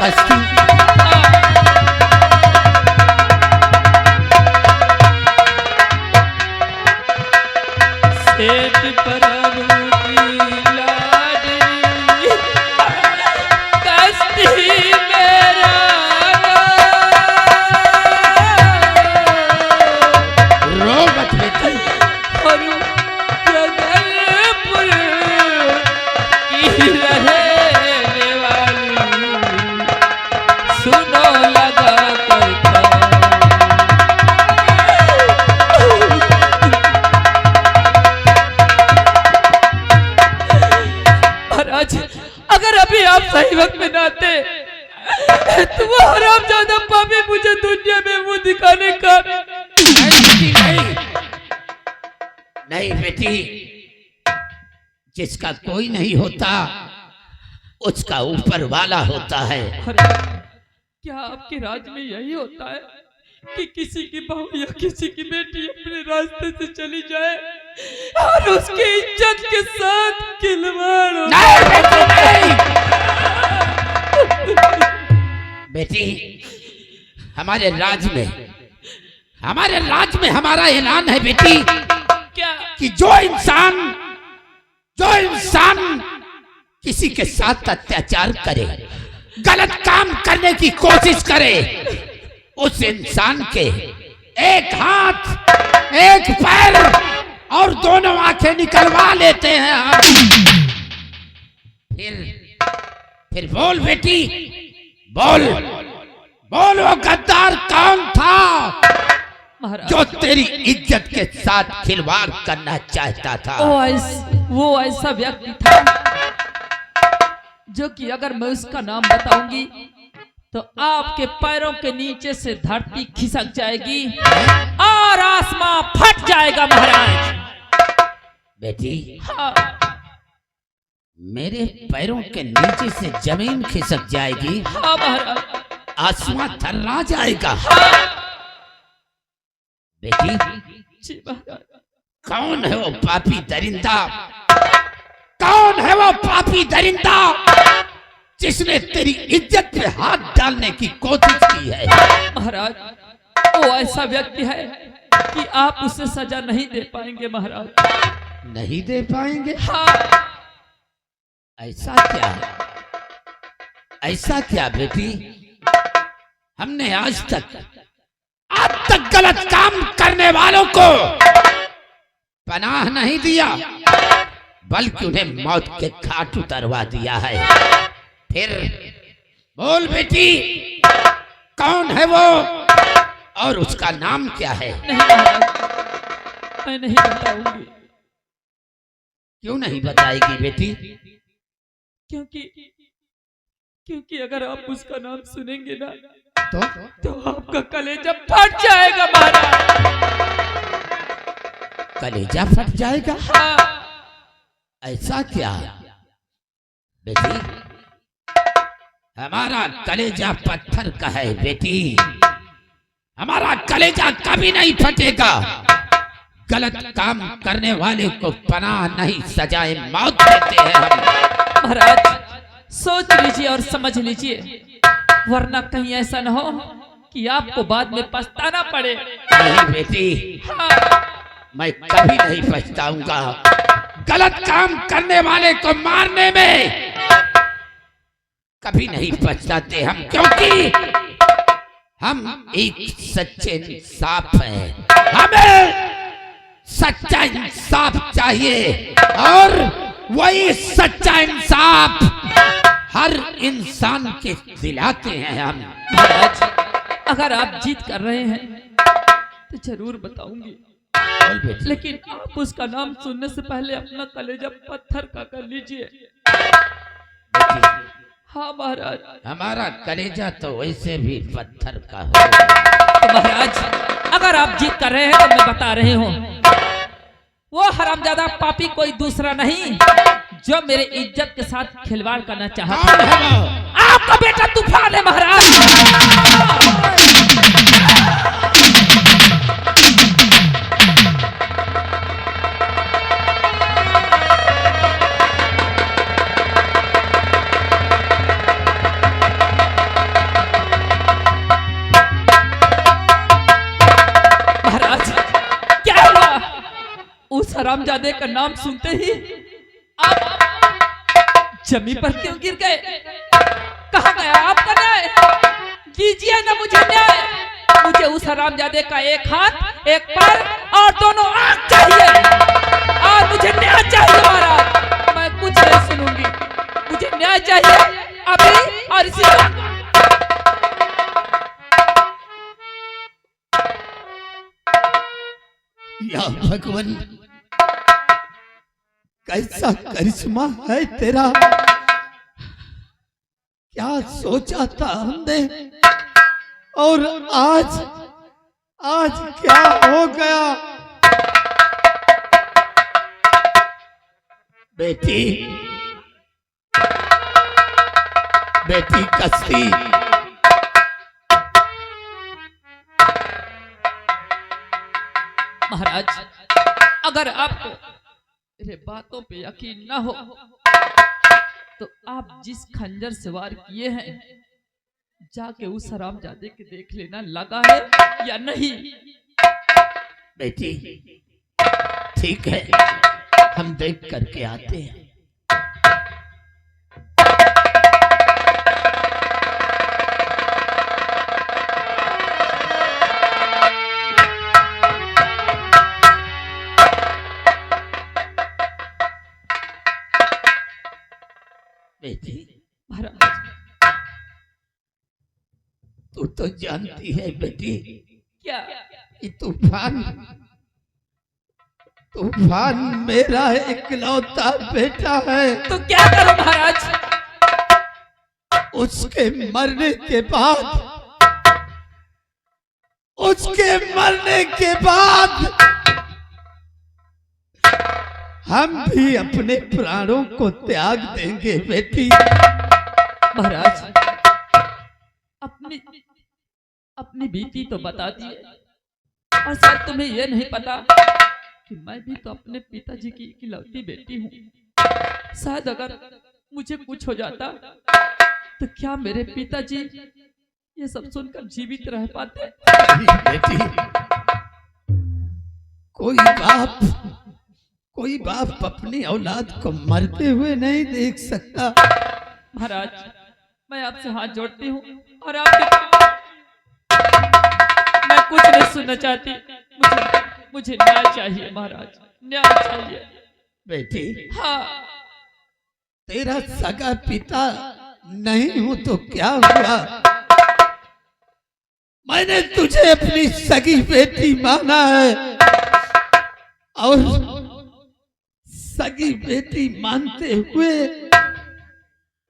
हस्ती। सेठ प्रभु की लाडली कस्ती मेरा रो मत बेटी। और जगलपुर की रहने वाली सुनो लगा कर महाराज, अगर अभी आप सही वक्त में ना आते तो वो हरामजादा पापी मुझे दुनिया में मुंह दिखाने का। नहीं नहीं बेटी, जिसका कोई नहीं होता उसका ऊपर वाला होता है। क्या आपके राज में यही होता है कि किसी की बहू या किसी की बेटी अपने रास्ते से चली जाए और उसकी इज्जत के साथ खिलवाड़ हो? नहीं बेटी, हमारे राज में हमारा ऐलान है बेटी क्या? कि जो इंसान किसी के साथ अत्याचार करे, गलत काम करने की कोशिश करे, उस इंसान के एक हाथ, एक पैर और दोनों आंखें निकलवा लेते हैं हम। फिर बोल बेटी, बोल वो गद्दार कौन था जो तेरी इज्जत के साथ खिलवाड़ करना चाहता था? वो ऐसा व्यक्ति था जो कि अगर मैं उसका नाम बताऊंगी तो आपके पैरों के नीचे से धरती खिसक जाएगी और आसमां फट जाएगा महाराज। बेटी, हाँ। मेरे पैरों के नीचे से जमीन खिसक जाएगी? हाँ महाराज। आसमां थर्रा जाएगा? बेटी, जी महाराज। कौन है वो पापी दरिंदा? कौन है वो पापी दरिंदा जिसने तेरी इज्जत पे हाथ डालने की कोशिश की है? महाराज, वो ऐसा व्यक्ति है कि आप उसे सजा नहीं दे पाएंगे महाराज। नहीं दे पाएंगे? हाँ। ऐसा क्या है? ऐसा क्या बेटी? हमने आज तक गलत काम करने वालों को पनाह नहीं दिया, बल्कि उन्हें मौत के घाट उतरवा दिया है। फिर बोल बेटी, कौन है वो और उसका नाम क्या है? मैं नहीं बताऊंगी। क्यों नहीं बताएगी बेटी? क्योंकि अगर आप उसका नाम सुनेंगे ना तो आपका कलेजा फट जाएगा महाराज। कलेजा फट जाएगा? हाँ। ऐसा क्या बेटी? हमारा कलेजा पत्थर का है बेटी, हमारा कलेजा कभी नहीं फटेगा। गलत काम करने वाले को पनाह नहीं, सजाए मौत देते हैं हम। महाराज, सोच लीजिए और समझ लीजिए, वरना कहीं ऐसा न हो कि आपको बाद में पछताना पड़े। नहीं बेटी, हाँ। मैं कभी नहीं पछताऊंगा। गलत काम करने वाले को मारने में कभी नहीं पछताते हम, क्योंकि हम एक सच्चे इंसाफ हैं। हमें सच्चा इंसाफ चाहिए और वही सच्चा इंसाफ हर इंसान के दिलाते हैं हम। महाराज, अगर आप जीत कर रहे हैं तो जरूर बताऊंगी, लेकिन आप उसका नाम सुनने से पहले अपना कलेजा पत्थर का कर लीजिए। हाँ महाराज। हमारा कलेजा तो वैसे भी पत्थर का है। तो महाराज, अगर आप जीत कर रहे हैं तो मैं बता रहे हूँ, वो हरामजादा पापी कोई दूसरा नहीं जो मेरे इज्जत के साथ खिलवाड़ करना चाहता है। आपका बेटा तूफान है महाराज। हरामजादे का नाम सुनते ही आप जमीन पर क्यों गिर गए? कहाँ गया आपका न्याय? दीजिए ना मुझे न्याय। मुझे उस हरामजादे का एक हाथ, एक पैर और दोनों आंख चाहिए और मुझे न्याय चाहिए महाराज। मैं कुछ नहीं सुनूंगी, मुझे न्याय चाहिए अभी और इसी वक्त। या भगवान, कैसा करिश्मा है तेरा। क्या सोचा था हमने और आज क्या हो गया। बेटी कस्ती, महाराज अगर आपको मेरे बातों पे यकीन ना हो तो आप जिस खंजर से वार किए हैं जाके उस हरामजादे के देख लेना लगा है या नहीं। बेटी ठीक है, हम देख करके आते हैं। बेटी महाराज तू तो जानती है बेटी क्या कि तूफान मेरा इकलौता बेटा है। तो क्या करो महाराज? उसके मरने के बाद हम भी अपने प्राणों को त्याग देंगे बेटी। महाराज अपनी बीती तो बता दी है और शायद तुम्हें यह नहीं पता कि मैं भी तो अपने पिताजी की इकलौती बेटी हूँ। शायद अगर मुझे कुछ हो जाता तो क्या मेरे पिताजी ये सब सुनकर जीवित रह पाते? बेटी कोई बाप अपनी औलाद को मरते हुए नहीं देख सकता। महाराज मैं आपसे हाथ जोड़ती हूँ और आपके मैं कुछ नहीं सुनना चाहती। मुझे न्याय चाहिए महाराज, न्याय चाहिए। बेटी हाँ तेरा सगा पिता नहीं हूं तो क्या हुआ। मैंने तुझे अपनी सगी बेटी माना है और सगी बेटी मानते हुए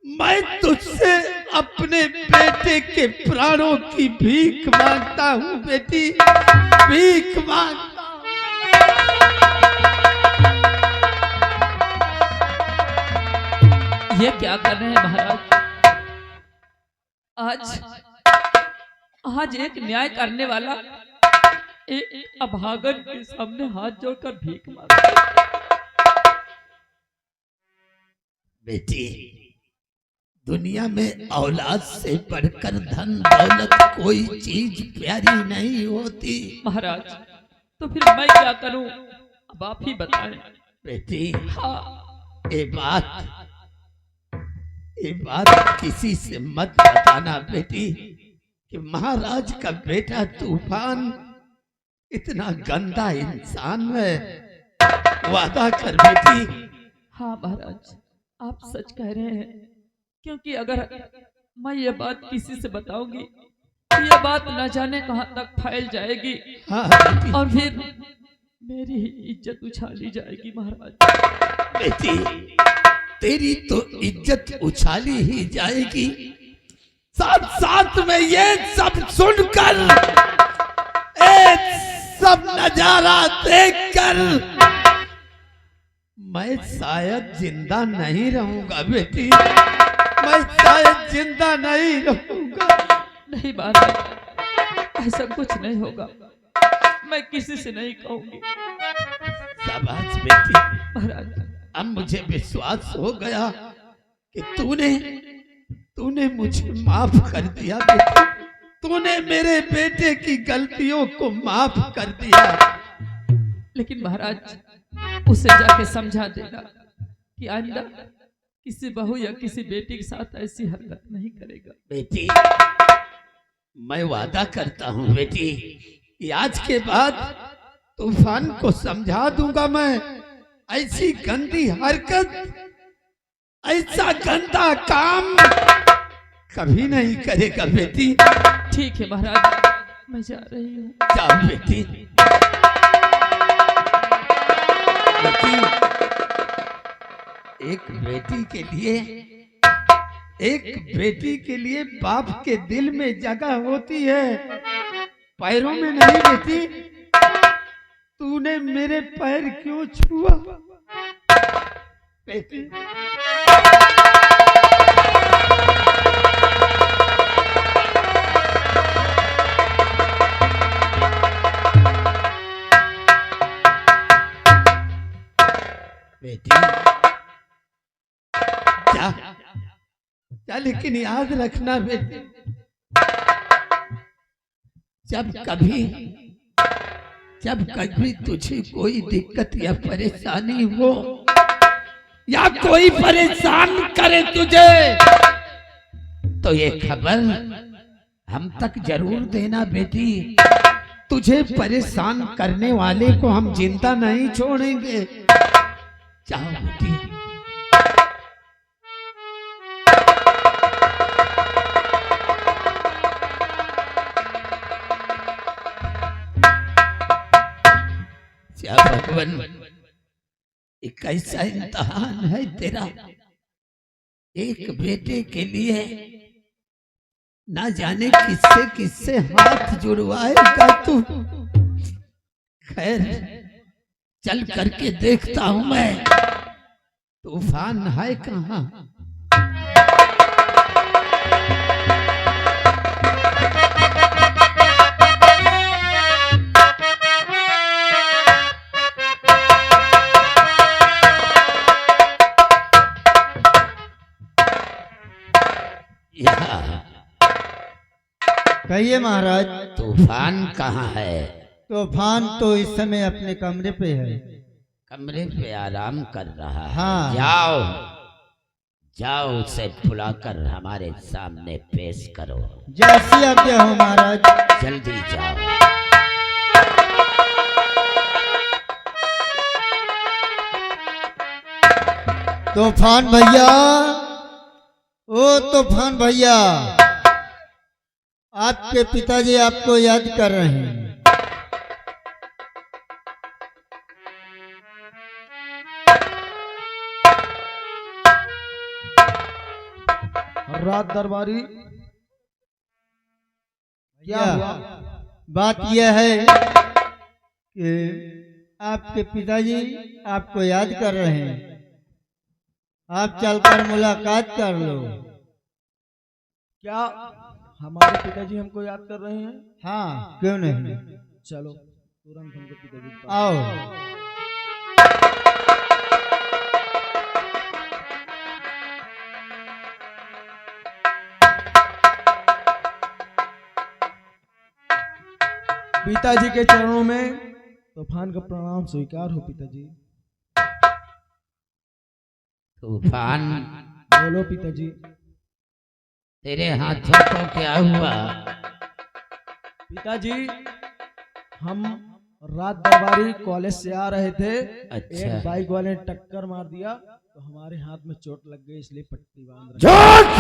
मैं तुझसे अपने बेटे के प्राणों की भीख मांगता हूँ बेटी, भीख मांगता हूँ। ये क्या कर रहे हैं महाराज? आज एक न्याय करने वाला एक अभागन के सामने हाथ जोड़कर भीख मांगता। बेटी दुनिया में औलाद से बढ़कर धन दौलत कोई चीज प्यारी नहीं होती। महाराज तो फिर मैं क्या करूं, अब आप ही बताएं। बेटी हाँ ये बात किसी से मत बताना बेटी कि महाराज का बेटा तूफान इतना गंदा इंसान है। वादा कर बेटी। हाँ महाराज आप सच कह रहे हैं, क्योंकि अगर मैं ये बात किसी से बताऊंगी तो ये बात न जाने कहां तक फैल जाएगी। हाँ और फिर मेरी इज्जत उछाली जाएगी। महाराज बेटी तेरी तो इज्जत उछाली ही जाएगी, साथ साथ में ये सब सुनकर, एक सब नजारा देखकर मैं शायद जिंदा नहीं रहूंगा बेटी, मैं शायद जिंदा नहीं रहूंगा। नहीं महाराज ऐसा कुछ नहीं होगा, मैं किसी से नहीं कहूंगी। शाबाश बेटी। महाराज अब मुझे विश्वास हो गया कि तूने मुझे माफ कर दिया बेटी, तूने मेरे बेटे की गलतियों को माफ कर दिया। लेकिन महाराज उसे जाके समझा देना कि आइंदा किसी बहू या किसी बेटी के साथ ऐसी हरकत नहीं करेगा। बेटी, मैं वादा करता हूं बेटी कि आज के बाद तूफान को समझा दूंगा। मैं ऐसी गंदी हरकत, ऐसा गंदा काम कभी नहीं करेगा बेटी। ठीक है महाराज, मैं जा रही हूँ। जाओ बेटी। बेटी, एक बेटी के लिए बाप के दिल में जगह होती है, पैरों में नहीं बेटी। तूने मेरे पैर क्यों छुआ बेटी? बेटी जा, लेकिन याद रखना बेटी, जब कभी तुझे कोई दिक्कत या परेशानी हो या कोई परेशान करे तुझे, तो ये खबर हम तक जरूर देना बेटी। तुझे परेशान करने वाले को हम जिंदा नहीं छोड़ेंगे। जाओ बेटी। क्या भगवान, एक ऐसा इम्तिहान है तेरा। एक बेटे के लिए ना जाने किससे हाथ जुड़वाएगा तू। खैर, चल करके देखता हूं मैं तूफान है कहां। कहिए महाराज। तूफान कहाँ है? तूफान तो इस समय अपने कमरे पे है। कमरे पे आराम कर रहा है। हाँ। जाओ उसे बुलाकर हमारे सामने पेश करो। जैसी आज्ञा हो महाराज। जल्दी जाओ। तूफान भैया, ओ तूफान भैया, आपके पिताजी आपको याद कर रहे हैं। रात दरबारी, क्या हुआ? बात यह है कि आपके पिताजी आपको याद कर रहे हैं। आप चलकर मुलाकात कर लो। क्या हमारे पिताजी हमको याद कर रहे हैं? हाँ, क्यों नहीं। चलो तुरंत हमको पिताजी के पास आओ। पिताजी के चरणों में तूफान का प्रणाम स्वीकार हो पिताजी। तूफान, बोलो पिताजी। तेरे हाथों को क्या हुआ? पिताजी, हम रात दरबारी कॉलेज से आ रहे थे। अच्छा। एक बाइक वाले ने टक्कर मार दिया तो हमारे हाथ में चोट लग गई, इसलिए पट्टी बांध रहे। झूठ!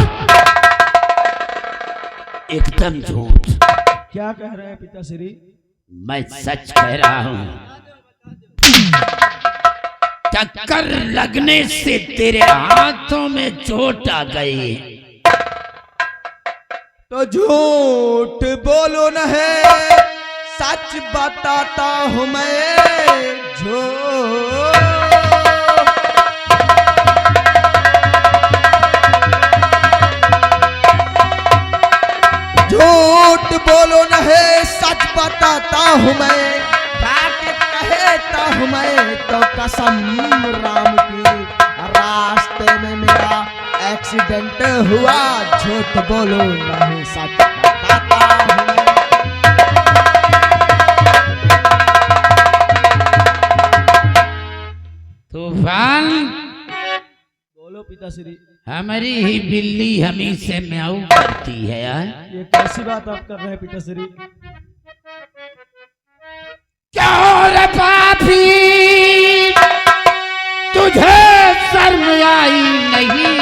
एकदम झूठ। क्या कह रहे हैं पिताश्री? मैं सच कह रहा हूं। टक्कर लगने से तेरे हाथों में चोट आ गई तो झूठ बोलो न है, सच बताता हूं मैं। झूठ बोलो न है, सच बताता हूं मैं। जाके कहता हूं मैं तो कसम राम की, रास्ते में मेरा एक्सीडेंट हुआ। झूठ बोलो नहीं, सच बताता हूं मैं। तूफान, बोलो पिताश्री। हमारी ही बिल्ली हमी से म्याऊ करती है यार। ये कैसी बात आप कर रहे हैं पिताश्री? क्यों रे पापी, तुझे शर्म आई नहीं?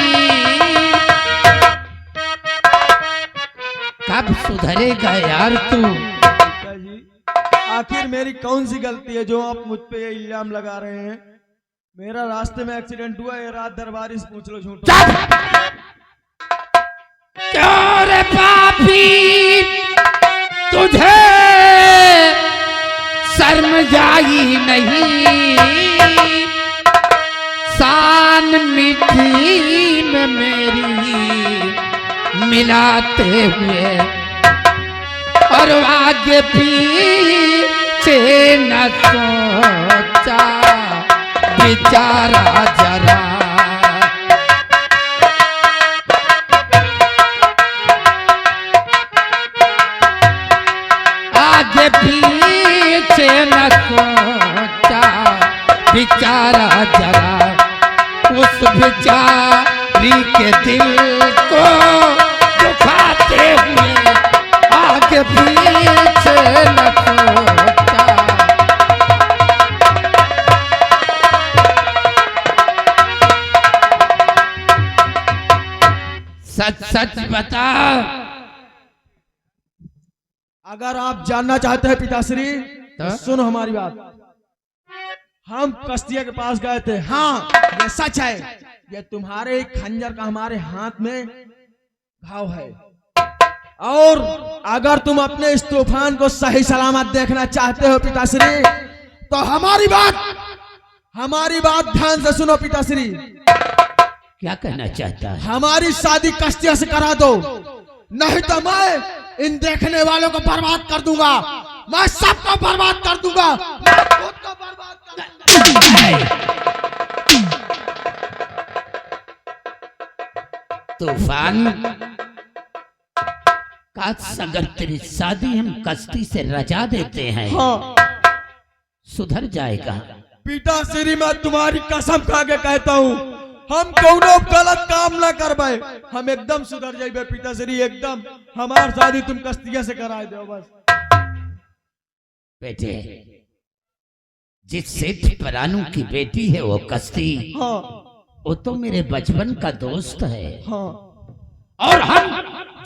कब सुधरेगा यार तू? पिताजी, आखिर मेरी कौन सी गलती है जो आप मुझ पे ये इल्जाम लगा रहे हैं? मेरा रास्ते में एक्सीडेंट हुआ, ये रात दरबारी से पूछ लो झूठ। क्यों रे पापी, तुझे शर्म जाई नहीं? शान मिट्टी में मेरी मिलाते हुए और आगे पीछे न सोचा बेचारा जरा। आगे पीछे न सोचा बेचारा जरा, उस बेचारी के दिल को दुखाते हुए आगे पीछे न सोचा। सच सच बता। अगर आप जानना चाहते हैं पिताश्री तो तो? सुनो हमारी बात। हम कस्तिया के पास गए थे। हाँ, ये सच है। ये तुम्हारे खंजर का हमारे हाथ में घाव है। और अगर तुम अपने इस तूफान को सही सलामत देखना चाहते हो पिताश्री, तो हमारी बात ध्यान से सुनो पिताश्री। क्या कहना चाहता है? हमारी शादी कस्तिया से करा दो, नहीं तो मैं इन देखने वालों को बर्बाद कर दूंगा। मैं सबको बर्बाद कर दूंगा। मैं खुद को बर्बाद कर दूंगा। तूफान, काश अगर तेरी शादी हम कश्ती से रचा देते हैं, हाँ सुधर जाएगा। पिताश्री, मैं तुम्हारी कसम खा के कहता हूँ, हम कोनो गलत काम ना करबे, हम एकदम सुधर जाइबे पिताश्री, एकदम। हमार शादी तुम कस्तिया से कराए दो बस। बेटे, जिस सेठ परानू की बेटी है वो कश्ती, हाँ वो तो मेरे बचपन का दोस्त है। हाँ और हम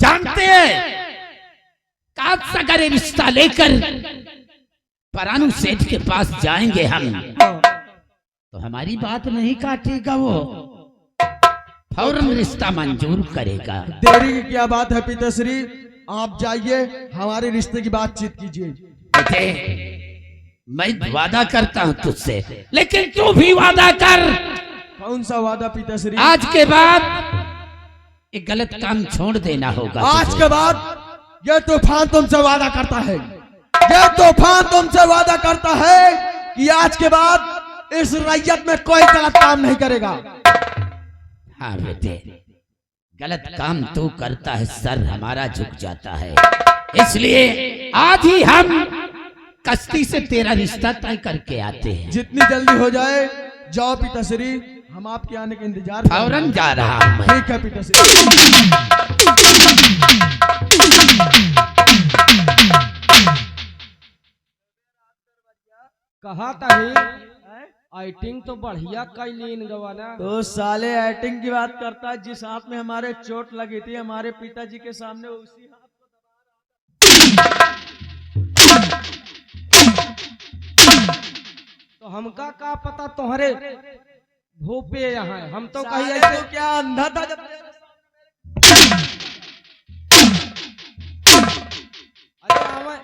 जानते हैं काश अगर ये रिश्ता लेकर परानू सेठ के पास जाएंगे हम, हाँ। तो हमारी बात नहीं काटेगा वो, फौरन रिश्ता मंजूर करेगा। देरी की क्या बात है पिताश्री, आप जाइए, हमारे रिश्ते की बातचीत कीजिए। बेटे, मैं वादा करता हूँ तुझसे, लेकिन तू भी वादा कर। कौन सा वादा पिताश्री? आज के बाद एक गलत काम छोड़ देना होगा। आज तुझे। के बाद ये तूफान तुमसे वादा करता है, ये तूफान तुमसे वादा करता है कि आज के बाद इस रैयत में कोई गलत काम नहीं करेगा। हाँ बेटे, गलत काम तू करता है, सर हमारा झुक जाता है। इसलिए आज ही हम कश्ती से तेरा रिश्ता तय करके आते हैं। जितनी जल्दी हो जाए जाओ पिताश्री, हम आपके आने का इंतजार कर रहे हैं। फौरन जा रहा हूं मैं। ठीक है पिताश्री। कहा था आइटिंग तो बढ़िया कैलीन गवाना। तो साले एक्टिंग की बात करता है, जिस हाथ में हमारे चोट लगी थी हमारे पिताजी के सामने, उसी हाथ तो हमका का पता तुम्हारे भूपे यहाँ है। हम तो कही साले ऐसे तो क्या अंधा था जब अरे हमें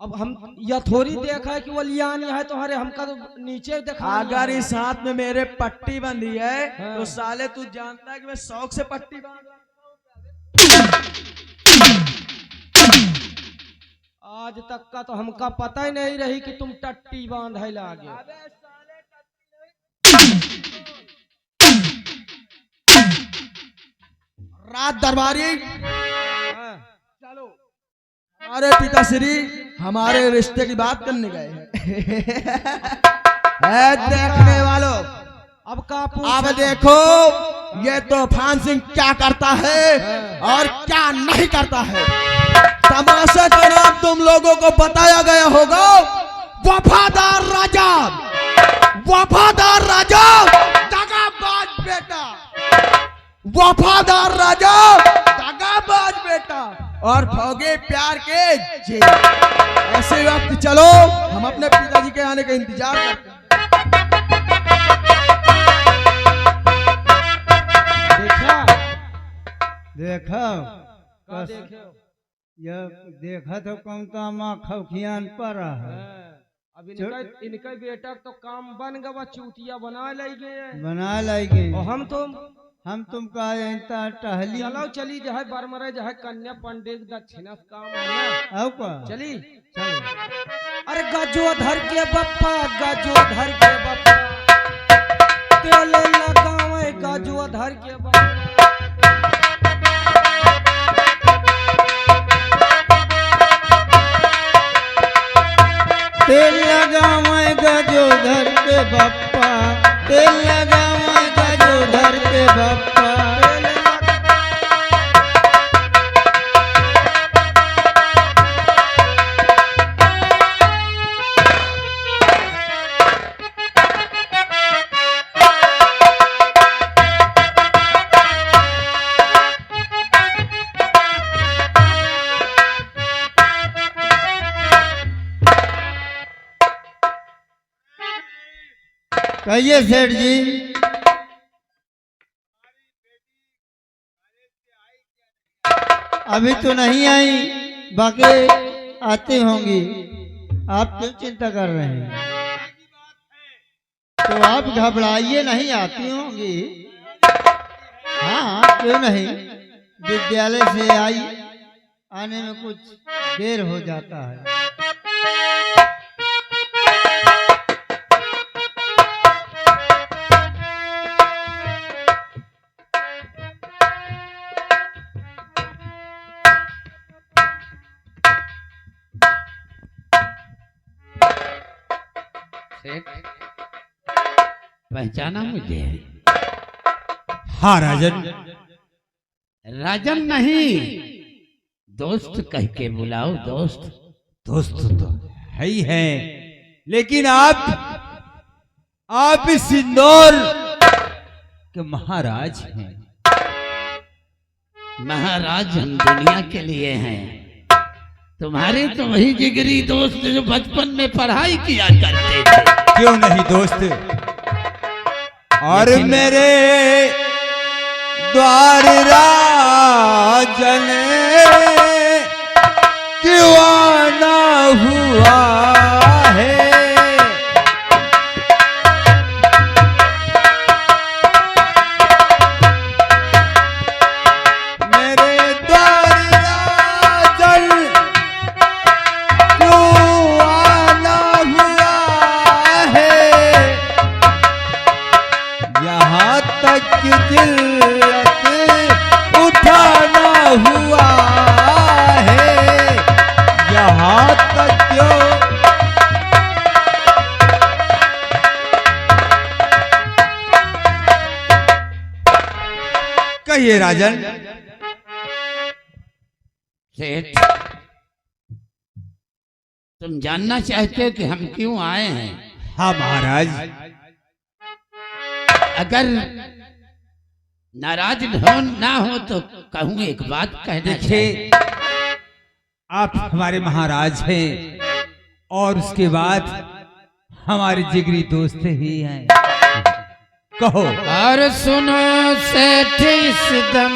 अब हम यह थोड़ी देखा है कि वो लियानी है तुम्हारे, हमका तो नीचे देखा। अगर इस हाथ में मेरे पट्टी बंधी है हाँ। तो साले तू जानता है कि मैं शौक से पट्टी बांध। आज तक का तो हमका पता ही नहीं रही कि तुम टट्टी बांधे लागे। रात दरबारी हाँ। चलो, हमारे पिताश्री हमारे रिश्ते की बात करने गए हैं। देखने वालों, अब का अब देखो ये तूफान सिंह क्या करता है और क्या नहीं करता है। तमाशे का नाम तुम लोगों को बताया गया होगा, वफादार राजा, वफादार राजा, दगाबाज बेटा, वफादार राजा, दगाबाज बेटा और भोगे प्यार के जेल। ऐसे वक्त चलो हम अपने पिताजी के आने का इंतजार करते हैं। देखा का देखे यह देखा तो कम काम खौखियान पर है। अब इनका बेटा तो काम बन गया, चूतिया बना लेंगे बना लाएंगे और हम तुम का टहली चलो चली जहाँ बरमरे जहाँ कन्या पंडित दक्षिणा काम है ना, आओ का चली चलो। अरे गजोधर के बप्पा, गजोधर के बप्पा, तेल लगावे गजोधर के बप्पा। तेल लगावे गजोधर के बप्पा, तेल लगावे गजोधर के बप्पा। कहिए सेठ जी, अभी तो नहीं आई, बाकी आती होंगी। आप क्यों चिंता कर रहे हैं? तो आप घबराइए नहीं, आती होंगी। हाँ क्यों नहीं, विद्यालय से आई, आने में कुछ देर हो जाता है। पहचाना मुझे? हाँ राजन। राजन नहीं, दोस्त कह के बुलाओ। दोस्त दोस्त तो है ही है, लेकिन आप इस इंदौर के महाराज हैं। महाराज हम दुनिया के लिए हैं। तुम्हारे तो वही जिगरी दोस्त जो बचपन में पढ़ाई किया करते थे। क्यों नहीं दोस्त, और मेरे द्वार राजन क्यों आना हुआ है। मेरे द्वार राजन क्यों आना हुआ है। यहाँ तक जिल्लत उठाना हुआ है। यहाँ तक क्यों कहिए राजन। सेठ, तुम जानना चाहते हो कि हम क्यों आए हैं? हाँ महाराज। अगर नाराज ना हो तो कहूँ एक बात कहना देखिए, आप हमारे महाराज हैं और उसके बाद हमारे जिगरी दोस्त ही हैं। कहो। और सुनो सेठ, इस दम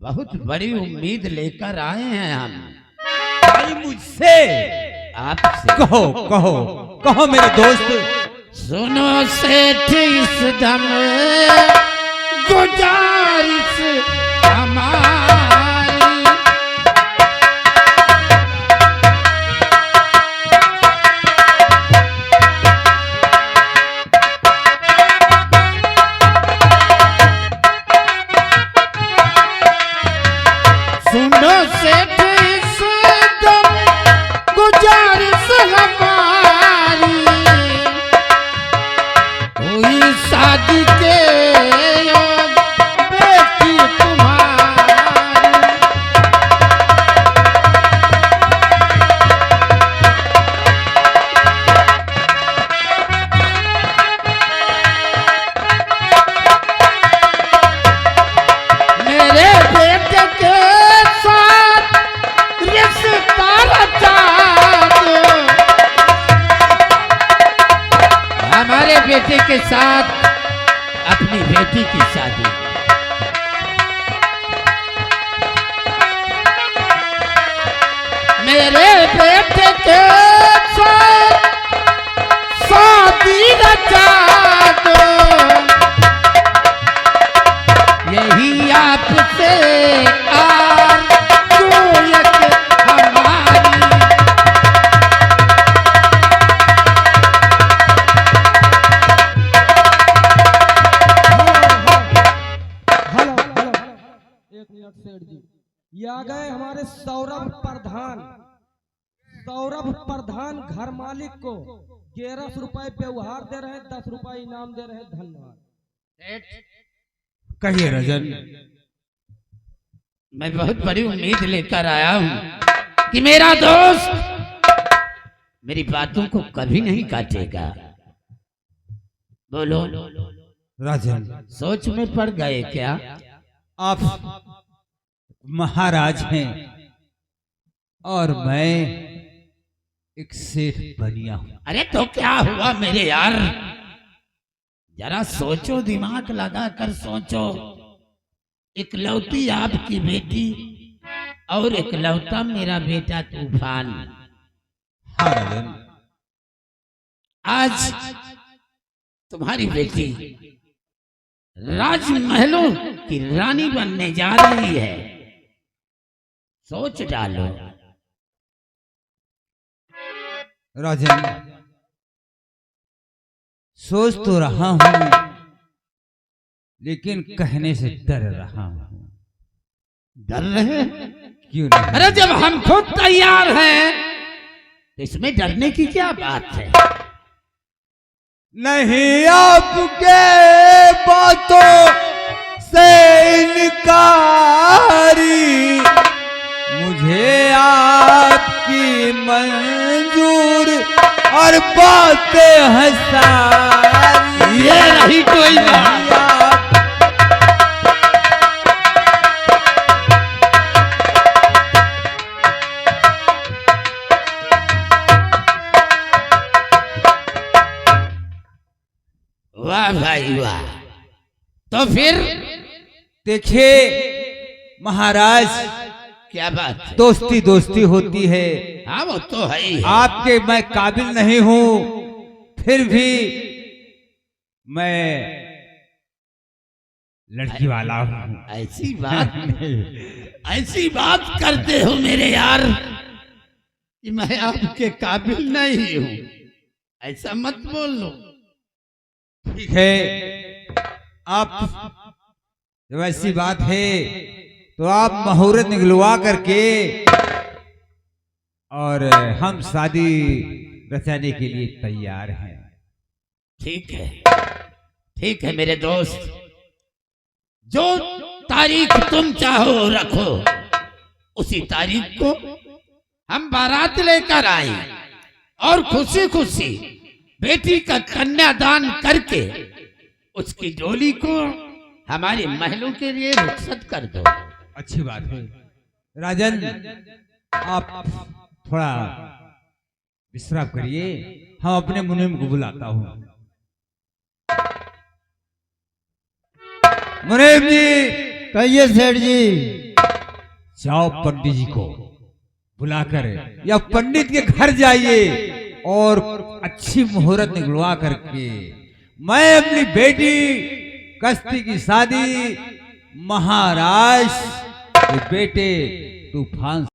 बहुत बड़ी उम्मीद लेकर आए हैं हम। भाई मुझसे आपसे कहो कहो कहो मेरे दोस्त। सुनो सेठ, इस दम गुजारिश हमारी, सुनो सेठ, इस दम गुजारिश हमारी। शादी के योग बेटी तुम्हारी। मेरे बेटे के साथ रिश्ता रचा दो। हमारे बेटे के साथ अपनी बेटी की शादी। मेरे बेटे के साथ शादी रचा दो। यही आपसे आरज़ू एक हमारी। हेलो हेलो, एक मिनट सेठ जी, ये आ गए हमारे सौरभ प्रधान। सौरभ प्रधान घर मालिक को 1100 रुपए व्यवहार दे रहे हैं, 10 रुपए इनाम दे रहे हैं। धन्यवाद। कहिए राजन। मैं बहुत बड़ी उम्मीद लेकर आया हूं कि मेरा दोस्त मेरी बातों को कभी नहीं काटेगा। बोलो राजन, सोच में पड़ गए क्या? आप महाराज हैं और मैं एक सेठ बनिया हूं। अरे तो क्या हुआ मेरे यार, जरा सोचो, दिमाग लगा कर सोचो। इकलौती आपकी बेटी और इकलौता मेरा बेटा तूफान। हाँ राजन, आज तुम्हारी बेटी राजमहलों की रानी बनने जा रही है। सोच डालो। राजन सोच तो रहा हूं, लेकिन कहने से डर रहा हूं। डर रहे? क्यों नहीं? अरे जब हम खुद तैयार हैं तो इसमें डरने की क्या बात है? नहीं आपके बातों से इनकारी, मुझे आपकी मंजूर और बातें हैं सारी। ये रही कोई बात। वाह भाई वाह। तो फिर देखिए महाराज, क्या बात है? दोस्ती दोस्ती होती है। हाँ वो तो है ही है। आपके मैं काबिल नहीं हूं, फिर भी मैं लड़की वाला हूं। ऐसी बात ऐसी बात करते हो मेरे यार कि मैं आपके काबिल नहीं हूं। ऐसा मत बोल लो। ठीक है, आप जब ऐसी बात है तो आप मुहूर्त निकलवा करके और हम शादी रचाने के लिए तैयार हैं। ठीक है मेरे दोस्त, जो तारीख तुम चाहो रखो। उसी तारीख को हम बारात लेकर आए और खुशी खुशी बेटी का कन्यादान करके उसकी डोली को हमारे महलों के लिए रुखसत कर दो। अच्छी बात है राजन, आप थोड़ा विश्राम करिए, हम अपने मुनीम को बुलाता हूँ। मुनीम जी, कहिए सेठ जी। जाओ पंडित जी को बुलाकर या पंडित के घर जाइए और अच्छी मुहूर्त निकलवा करके मैं अपनी बेटी कश्ती की शादी महाराज के बेटे तूफान